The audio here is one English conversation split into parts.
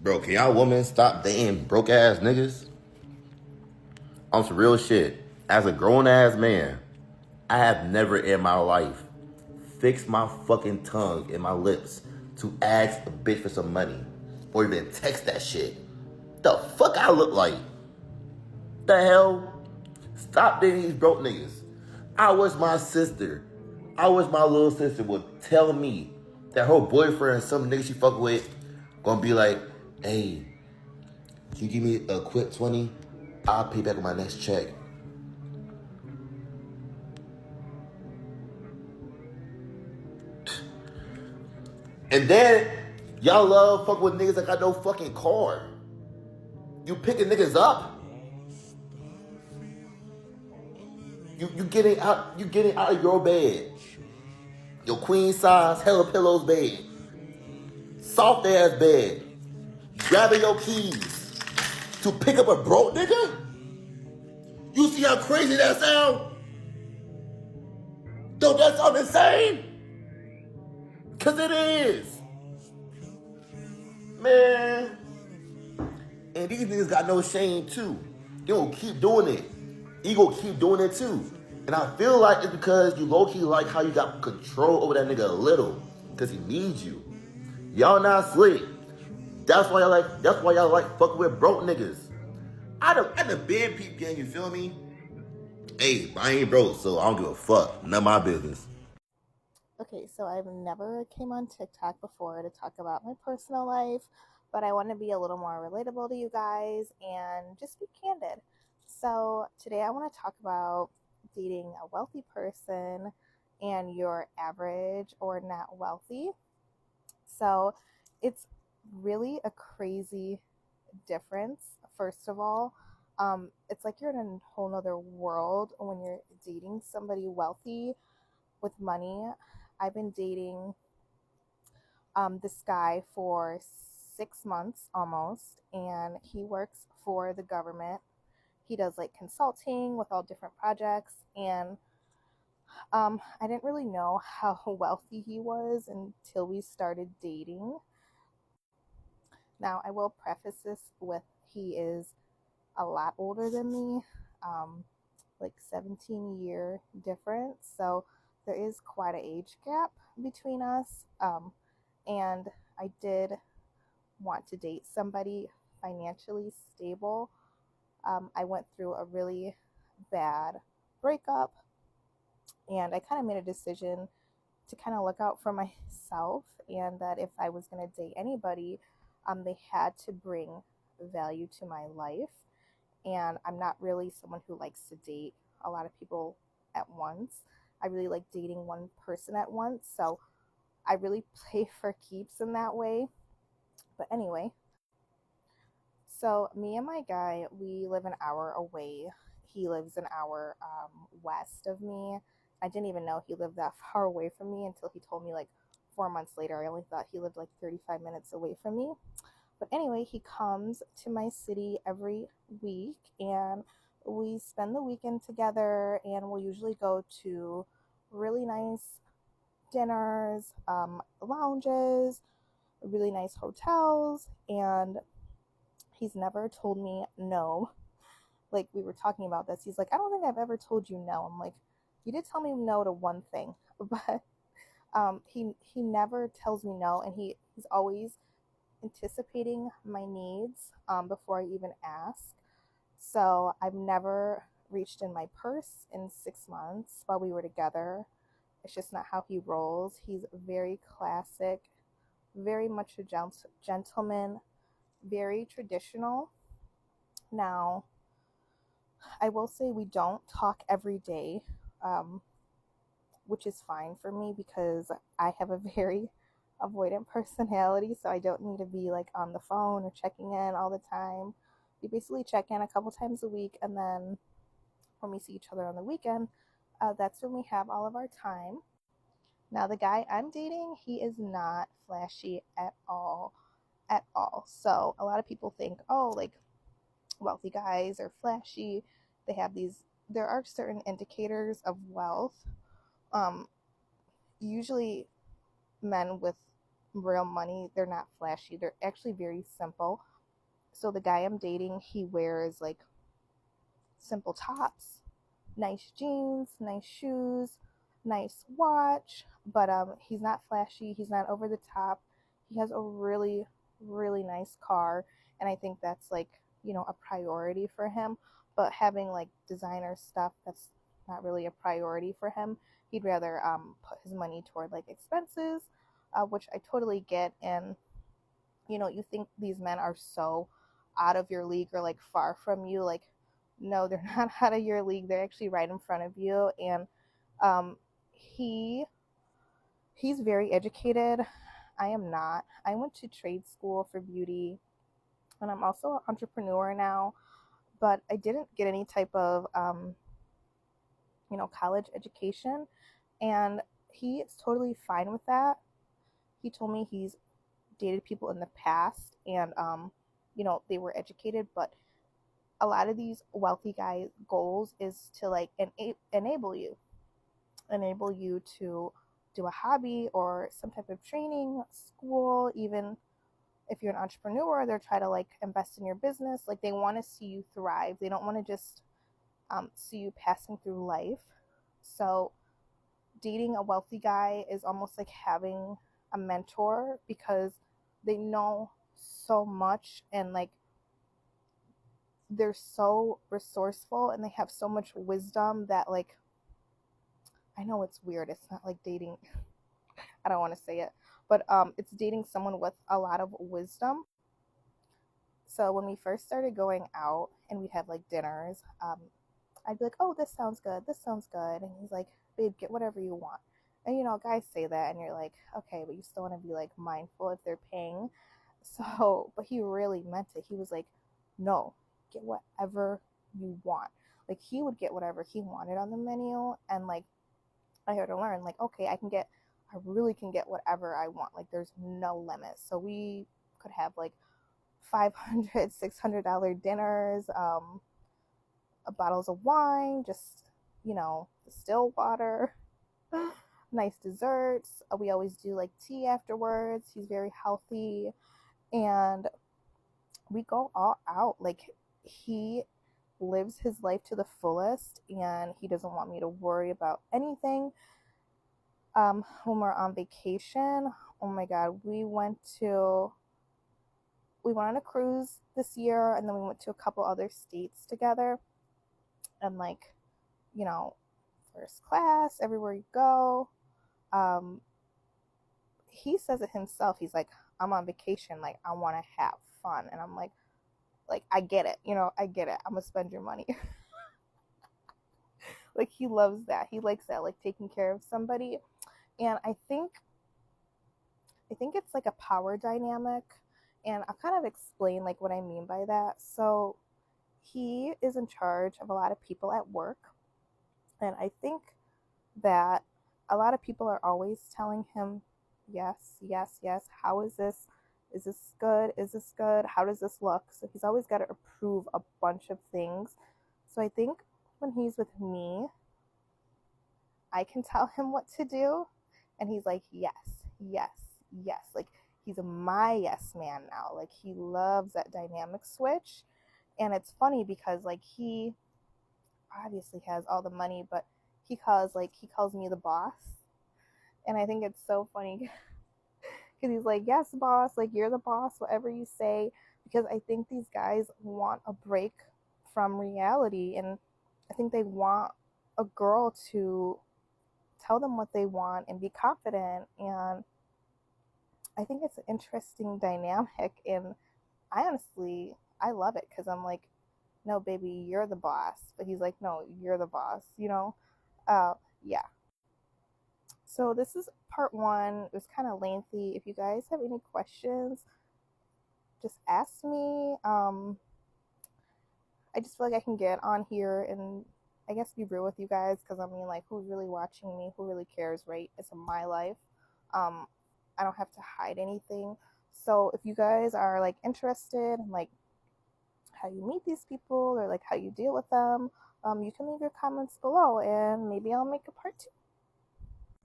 Bro, can y'all women stop dating broke ass niggas? On some real shit. As a grown ass man, I have never in my life fixed my fucking tongue and my lips to ask a bitch for some money. Or even text that shit. The fuck I look like? The hell? Stop dating these broke niggas. I wish my sister, I wish my little sister would tell me that her boyfriend, some nigga she fuck with, gonna be like, hey, can you give me a quick 20? I'll pay back with my next check. And then y'all love fuck with niggas that got no fucking car. You picking niggas up. You getting out of your bed. Your queen size hella pillows bed. Soft ass bed. Grabbing your keys to pick up a broke nigga? You see how crazy that sound? Don't that sound insane? Cause it is. Man. And these niggas got no shame too. They gonna keep doing it. He gonna keep doing it too. And I feel like it's because you low-key like how you got control over that nigga a little. Cause he needs you. Y'all not slick. That's why y'all like fucking with broke niggas. I done been peep game, you feel me? Hey, I ain't broke, so I don't give a fuck. None of my business. Okay, so I've never came on TikTok before to talk about my personal life, but I want to be a little more relatable to you guys and just be candid. So today I want to talk about dating a wealthy person and your average or not wealthy. So it's really a crazy difference. First of all, it's like you're in a whole nother world when you're dating somebody wealthy with money. I've been dating this guy for 6 months almost, and he works for the government. He does like consulting with all different projects, and I didn't really know how wealthy he was until we started dating. Now, I will preface this with he is a lot older than me, um, like 17-year difference. So there is quite an age gap between us. And I did want to date somebody financially stable. I went through a really bad breakup, and I kind of made a decision to kind of look out for myself, and that if I was going to date anybody, they had to bring value to my life. And I'm not really someone who likes to date a lot of people at once. I really like dating one person at once. So I really play for keeps in that way. But anyway, so me and my guy, we live an hour away. He lives an hour west of me. I didn't even know he lived that far away from me until he told me like 4 months later. I only thought he lived like 35 minutes away from me. But anyway, he comes to my city every week, and we spend the weekend together, and we'll usually go to really nice dinners, lounges, really nice hotels, and he's never told me no. Like, we were talking about this. He's like, I don't think I've ever told you no. I'm like, you did tell me no to one thing, but he never tells me no, and he's always anticipating my needs before I even ask. So I've never reached in my purse in 6 months while we were together. It's just not how he rolls. He's very classic, very much a gentleman, very traditional. Now, I will say we don't talk every day, um, which is fine for me because I have a very avoidant personality, so I don't need to be like on the phone or checking in all the time. We basically check in a couple times a week, and then when we see each other on the weekend, that's when we have all of our time. Now, the guy I'm dating, he is not flashy at all, at all. So a lot of people think, oh, like wealthy guys are flashy. They have these. There are certain indicators of wealth. Um, Usually, men with real money. They're not flashy. They're actually very simple. So the guy I'm dating, he wears like simple tops, nice jeans, nice shoes, nice watch, but he's not flashy, he's not over the top. He has a really really nice car, and I think that's like, a priority for him. But having like designer stuff, that's not really a priority for him. He'd rather put his money toward like expenses, which I totally get. And you think these men are so out of your league or like far from you. Like, no, they're not out of your league. They're actually right in front of you. And um, he he's very educated. I am not. I went to trade school for beauty, and I'm also an entrepreneur now. But I didn't get any type of college education, and he is totally fine with that. He told me he's dated people in the past, and they were educated, but a lot of these wealthy guys goals is to like enable you to do a hobby or some type of training school. Even if you're an entrepreneur, they're trying to like invest in your business. Like, they want to see you thrive. They don't want to just see you passing through life. So dating a wealthy guy is almost like having a mentor, because they know so much, and like they're so resourceful and they have so much wisdom that, like, I know it's weird. It's not like dating, I don't want to say it, but it's dating someone with a lot of wisdom. So when we first started going out and we'd have like dinners, I'd be like, "Oh, this sounds good. This sounds good." And he's like, "Babe, get whatever you want." And guys say that, and you're like, "Okay," but you still want to be like mindful if they're paying. So, but he really meant it. He was like, "No, get whatever you want." Like, he would get whatever he wanted on the menu, and like I had to learn, like, okay, I really can get whatever I want. Like, there's no limit. So we could have like $500, $600 dinners, bottles of wine, just, still water, nice desserts. We always do like tea afterwards. He's very healthy, and we go all out. Like, he lives his life to the fullest, and he doesn't want me to worry about anything. When we're on vacation, oh my god, we went on a cruise this year, and then we went to a couple other states together, and like, you know, first class everywhere you go. Um, he says it himself. He's like, "I'm on vacation. Like, I want to have fun," and I'm like, I get it. I get it. I'm gonna spend your money. Like, he loves that. He likes that, like taking care of somebody, and I think it's like a power dynamic, and I'll kind of explain like what I mean by that. So he is in charge of a lot of people at work, and I think that a lot of people are always telling him, yes, yes, yes, how is this? Is this good? Is this good? How does this look? So he's always got to approve a bunch of things. So I think when he's with me, I can tell him what to do, and he's like, yes, yes, yes. Like, he's my yes man now. Like, he loves that dynamic switch. And it's funny because like he obviously has all the money, but he calls me the boss. And I think it's so funny because he's like, "Yes, boss, like, you're the boss, whatever you say." Because I think these guys want a break from reality, and I think they want a girl to tell them what they want and be confident. And I think it's an interesting dynamic, and I love it, because I'm like, "No, baby, you're the boss," but he's like, "No, you're the boss." uh yeah. So this is part one. It was kind of lengthy. If you guys have any questions, just ask me. I just feel like I can get on here and I guess be real with you guys, because I mean, like, who's really watching me? Who really cares, right? It's my life. Um, I don't have to hide anything. So if you guys are like interested in like how you meet these people, or like how you deal with them, you can leave your comments below, and maybe I'll make a part two.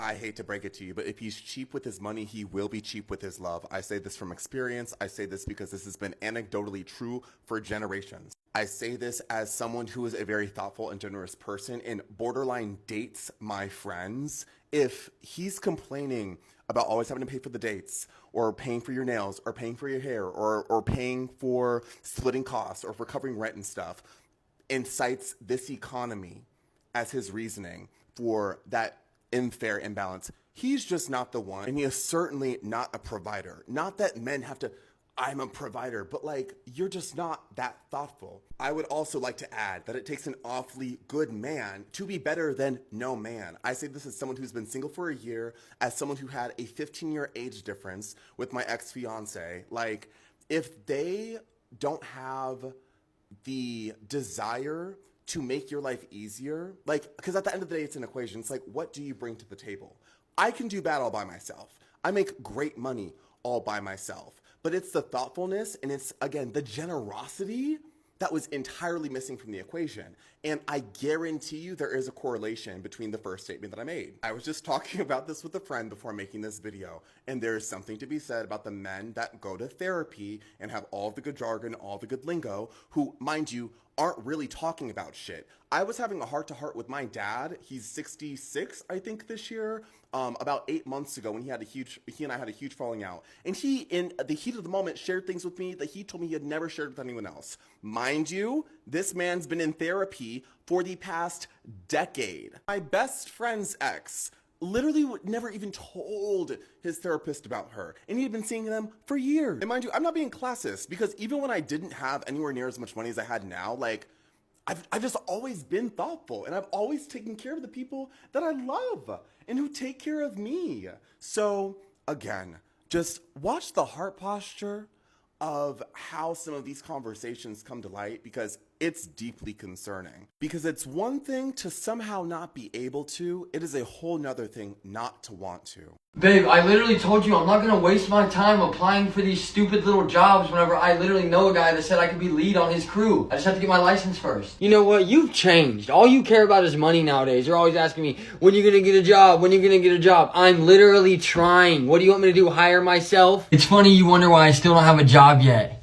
I hate to break it to you, but if he's cheap with his money, he will be cheap with his love. I say this from experience. I say this because this has been anecdotally true for generations. I say this as someone who is a very thoughtful and generous person and borderline dates my friends. If he's complaining about always having to pay for the dates or paying for your nails or paying for your hair or paying for splitting costs or for covering rent and stuff, and cites this economy as his reasoning for that unfair imbalance, he's just not the one. And he is certainly not a provider. Not that men have to, I'm a provider, but like, you're just not that thoughtful. I would also like to add that it takes an awfully good man to be better than no man. I say this as someone who's been single for a year, as someone who had a 15-year age difference with my ex-fiance. Like, if they don't have the desire to make your life easier, like, because at the end of the day, it's an equation. It's like, what do you bring to the table? I can do bad all by myself. I make great money all by myself. But it's the thoughtfulness and it's, again, the generosity that was entirely missing from the equation. And I guarantee you there is a correlation between the first statement that I made. I was just talking about this with a friend before making this video, and there is something to be said about the men that go to therapy and have all the good jargon, all the good lingo, who, mind you, aren't really talking about shit. I was having a heart-to-heart with my dad. He's 66, I think, this year. About 8 months ago when he and I had a huge falling out. And he, in the heat of the moment, shared things with me that he told me he had never shared with anyone else. Mind you, this man's been in therapy for the past decade. My best friend's ex literally never even told his therapist about her. And he'd been seeing them for years. And mind you, I'm not being classist, because even when I didn't have anywhere near as much money as I had now, like, I've just always been thoughtful, and I've always taken care of the people that I love and who take care of me. So again, just watch the heart posture of how some of these conversations come to light, because it's deeply concerning. Because it's one thing to somehow not be able to, it is a whole nother thing not to want to. Babe, I literally told you I'm not gonna waste my time applying for these stupid little jobs whenever I literally know a guy that said I could be lead on his crew. I just have to get my license first. You know what? You've changed. All you care about is money nowadays. You're always asking me, when you gonna get a job? When you gonna get a job? I'm literally trying. What do you want me to do? Hire myself? It's funny you wonder why I still don't have a job yet.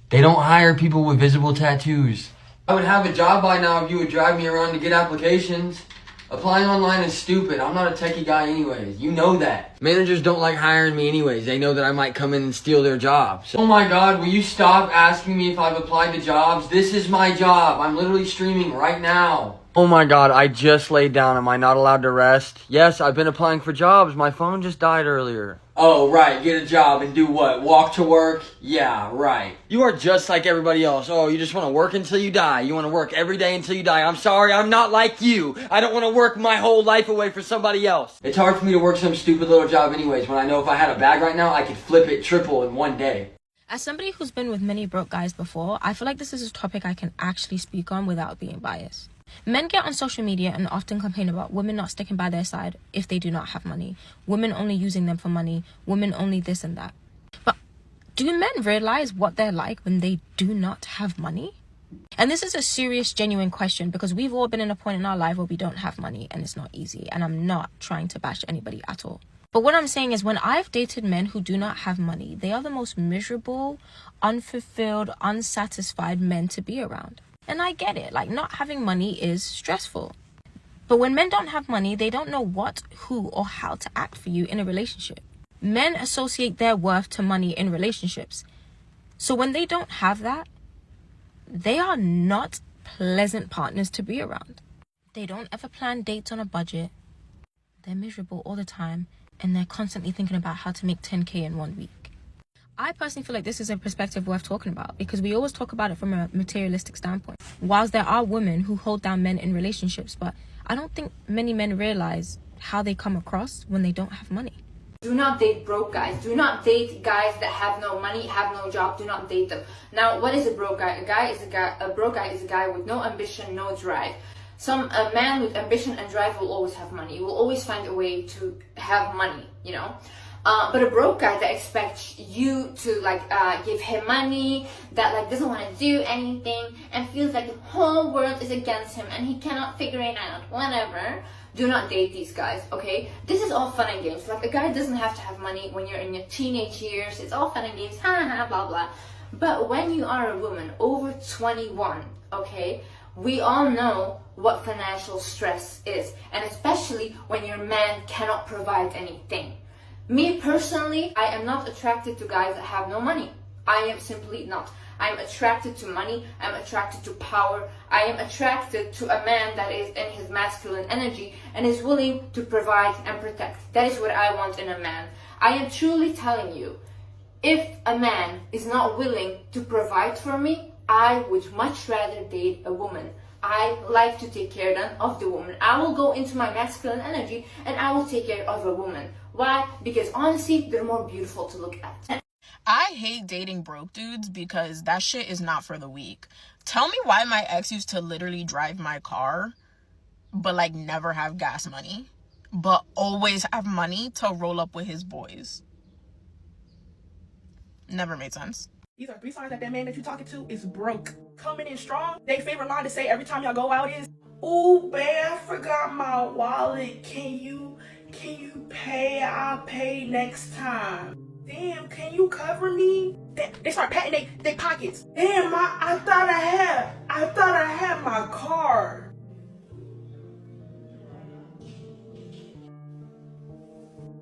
They don't hire people with visible tattoos. I would have a job by now if you would drive me around to get applications. Applying online is stupid. I'm not a techie guy anyways. You know that. Managers don't like hiring me anyways. They know that I might come in and steal their job. So. Oh my god, will you stop asking me if I've applied to jobs? This is my job. I'm literally streaming right now. Oh my god, I just laid down. Am I not allowed to rest? Yes, I've been applying for jobs. My phone just died earlier. Oh, right. Get a job and do what? Walk to work? Yeah, right. You are just like everybody else. Oh, you just want to work until you die. You want to work every day until you die. I'm sorry, I'm not like you. I don't want to work my whole life away for somebody else. It's hard for me to work some stupid little job anyways, when I know if I had a bag right now, I could flip it triple in one day. As somebody who's been with many broke guys before, I feel like this is a topic I can actually speak on without being biased. Men get on social media and often complain about women not sticking by their side if they do not have money, women only using them for money, women only this and that. But do men realize what they're like when they do not have money? And this is a serious, genuine question, because we've all been in a point in our life where we don't have money and it's not easy. And I'm not trying to bash anybody at all. But what I'm saying is, when I've dated men who do not have money, they are the most miserable, unfulfilled, unsatisfied men to be around. And I get it, like, not having money is stressful. But when men don't have money, they don't know what, who, or how to act for you in a relationship. Men associate their worth to money in relationships. So when they don't have that, they are not pleasant partners to be around. They don't ever plan dates on a budget. They're miserable all the time, and they're constantly thinking about how to make 10K in 1 week. I personally feel like this is a perspective worth talking about, because we always talk about it from a materialistic standpoint. Whilst there are women who hold down men in relationships, but I don't think many men realize how they come across when they don't have money. Do not date broke guys. Do not date guys that have no money, have no job. Do not date them. Now, what is a broke guy? A broke guy is a guy with no ambition, no drive. A man with ambition and drive will always have money. He will always find a way to have money, you know. But a broke guy that expects you to give him money, that doesn't want to do anything and feels like the whole world is against him and he cannot figure it out, whatever. do not date these guys, okay? This is all fun and games. Like, a guy doesn't have to have money when you're in your teenage years. It's all fun and games, ha ha, blah blah. But when you are a woman over 21, okay, we all know what financial stress is, and especially when your man cannot provide anything. Me personally, I am not attracted to guys that have no money. I am simply not. I'm attracted to money, I'm attracted to power, I am attracted to a man that is in his masculine energy and is willing to provide and protect. That is what I want in a man. I am truly telling you, if a man is not willing to provide for me, I would much rather date a woman. I like to take care of the woman. I will go into my masculine energy and I will take care of a woman. Why? Because honestly, they're more beautiful to look at. I hate dating broke dudes because that shit is not for the weak. Tell me why my ex used to literally drive my car, but like never have gas money, but always have money to roll up with his boys. Never made sense. These are 3 signs that man that you're talking to is broke. Coming in strong. Their favorite line to say every time y'all go out is, "Ooh, babe, I forgot my wallet. Can you pay? I'll pay next time. Damn, can you cover me?" They start patting they pockets. Damn, I thought I had my card.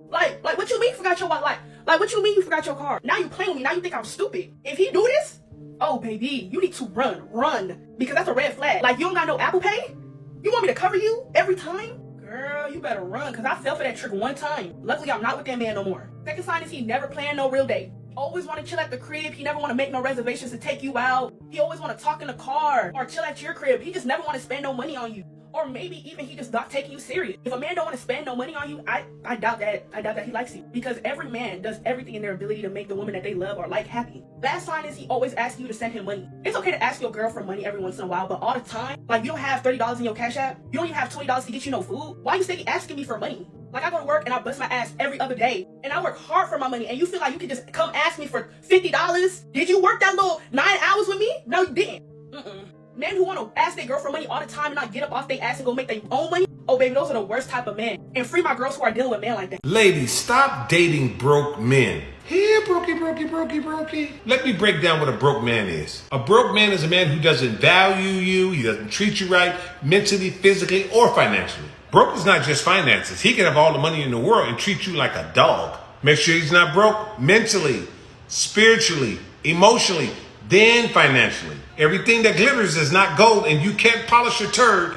Like what you mean you forgot your wallet? Like what you mean you forgot your card? Now you playing with me. Now you think I'm stupid. If he do this, oh baby, you need to run, because that's a red flag. Like, you don't got no Apple Pay? You want me to cover you every time? Girl, you better run, because I fell for that trick one time. Luckily, I'm not with that man no more. Second sign is he never planned no real date. Always want to chill at the crib. He never want to make no reservations to take you out. He always want to talk in the car or chill at your crib. He just never want to spend no money on you. Or maybe even he just not taking you serious. If a man don't want to spend no money on you, I doubt that he likes you. Because every man does everything in their ability to make the woman that they love or like happy. Last sign is he always asks you to send him money. It's okay to ask your girl for money every once in a while, but all the time, like, you don't have $30 in your Cash App? You don't even have $20 to get you no food? Why you steady asking me for money? Like, I go to work and I bust my ass every other day. And I work hard for my money, and you feel like you can just come ask me for $50? Did you work that little 9 hours with me? No, you didn't. Men who want to ask their girl for money all the time and not get up off their ass and go make their own money, oh baby, those are the worst type of men. And free my girls who are dealing with men like that. Ladies, stop dating broke men. Here, brokey. Let me break down what a broke man is. A broke man is a man who doesn't value you, he doesn't treat you right, mentally, physically, or financially. Broke is not just finances. He can have all the money in the world and treat you like a dog. Make sure he's not broke mentally, spiritually, emotionally, then financially. Everything that glitters is not gold, and you can't polish a turd